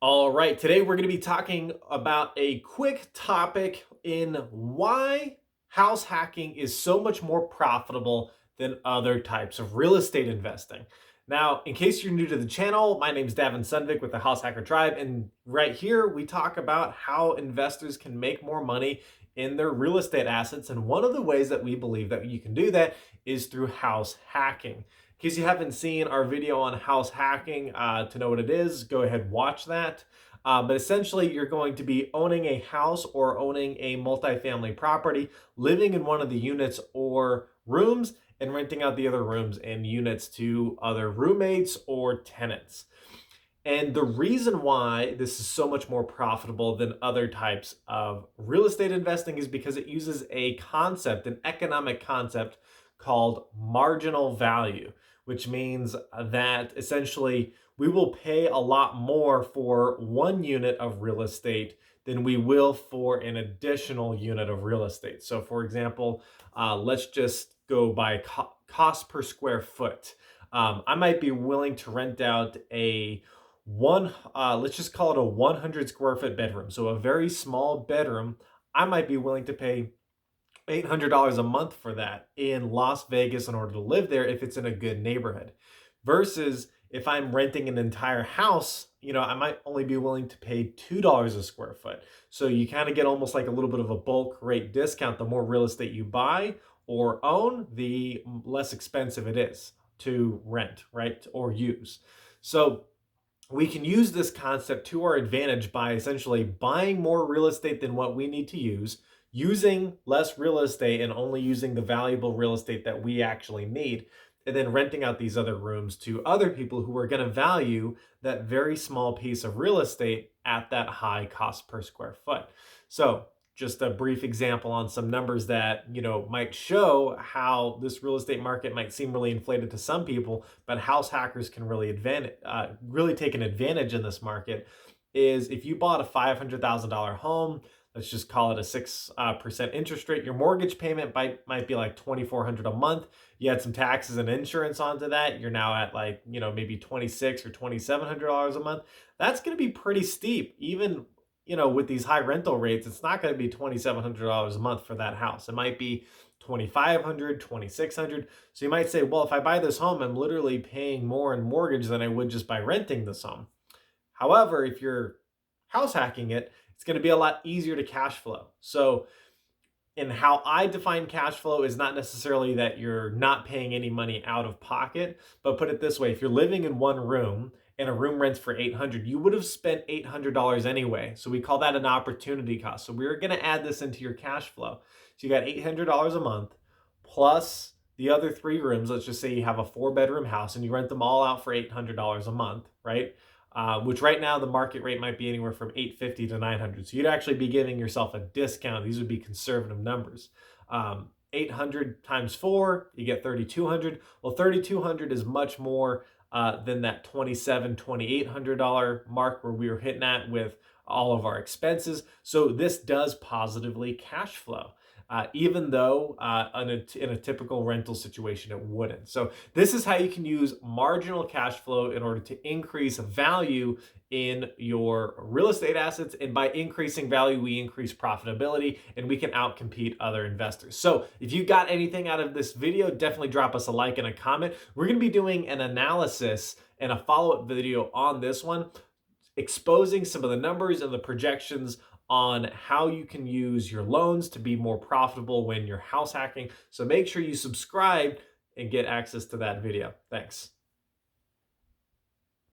All right, today we're going to be talking about a quick topic in why house hacking is so much more profitable than other types of real estate investing. Now, in case you're new to the channel, my name is Davin Sundvik with the House Hacker Tribe, and right here we talk about how investors can make more money in their real estate assets. And one of the ways that we believe that you can do that is through house hacking. In case you haven't seen our video on house hacking to know what it is, go ahead watch that. But essentially, you're going to be owning a house or owning a multifamily property, living in one of the units or rooms, and renting out the other rooms and units to other roommates or tenants. And the reason why this is so much more profitable than other types of real estate investing is because it uses a concept, an economic concept called marginal value, which means that essentially we will pay a lot more for one unit of real estate than we will for an additional unit of real estate. So, for example, let's just go by cost per square foot. I might be willing to rent out a let's just call it a 100 square foot bedroom. So a very small bedroom. I might be willing to pay $800 a month for that in Las Vegas in order to live there if it's in a good neighborhood. Versus if I'm renting an entire house, I might only be willing to pay $2 a square foot. So you kind of get almost like a little bit of a bulk rate discount. The more real estate you buy or own, the less expensive it is to rent, right? Or use. So we can use this concept to our advantage by essentially buying more real estate than what we need to use, using less real estate and only using the valuable real estate that we actually need, and then renting out these other rooms to other people who are going to value that very small piece of real estate at that high cost per square foot. So, just a brief example on some numbers that might show how this real estate market might seem really inflated to some people, but house hackers can really take an advantage in this market. Is if you bought a $500,000 home, let's just call it a 6% interest rate, your mortgage payment might be like $2,400 a month. You had some taxes and insurance onto that, you're now at like maybe $2,600 or $2,700 a month. That's going to be pretty steep. Even with these high rental rates, it's not going to be $2,700 a month for that house. It might be 2,500, 2,600. So you might say, well, if I buy this home, I'm literally paying more in mortgage than I would just by renting this home. However, if you're house hacking it, it's going to be a lot easier to cash flow. So, and how I define cash flow is not necessarily that you're not paying any money out of pocket, but put it this way, if you're living in one room and a room rents for $800, you would have spent $800 anyway. So we call that an opportunity cost. So we're going to add this into your cash flow. So you got $800 a month plus the other three rooms. Let's just say you have a 4-bedroom house and you rent them all out for $800 a month, right? Which right now the market rate might be anywhere from $850 to $900. So you'd actually be giving yourself a discount. These would be conservative numbers. 800 times 4, you get 3,200. Well, 3,200 is much more than that $2,700, $2,800 mark where we were hitting at with all of our expenses. So this does positively cash flow. Even though in a typical rental situation, it wouldn't. So this is how you can use marginal cash flow in order to increase value in your real estate assets. And by increasing value, we increase profitability and we can outcompete other investors. So if you got anything out of this video, definitely drop us a like and a comment. We're going to be doing an analysis and a follow-up video on this one, exposing some of the numbers and the projections on how you can use your loans to be more profitable when you're house hacking. So make sure you subscribe and get access to that video. Thanks.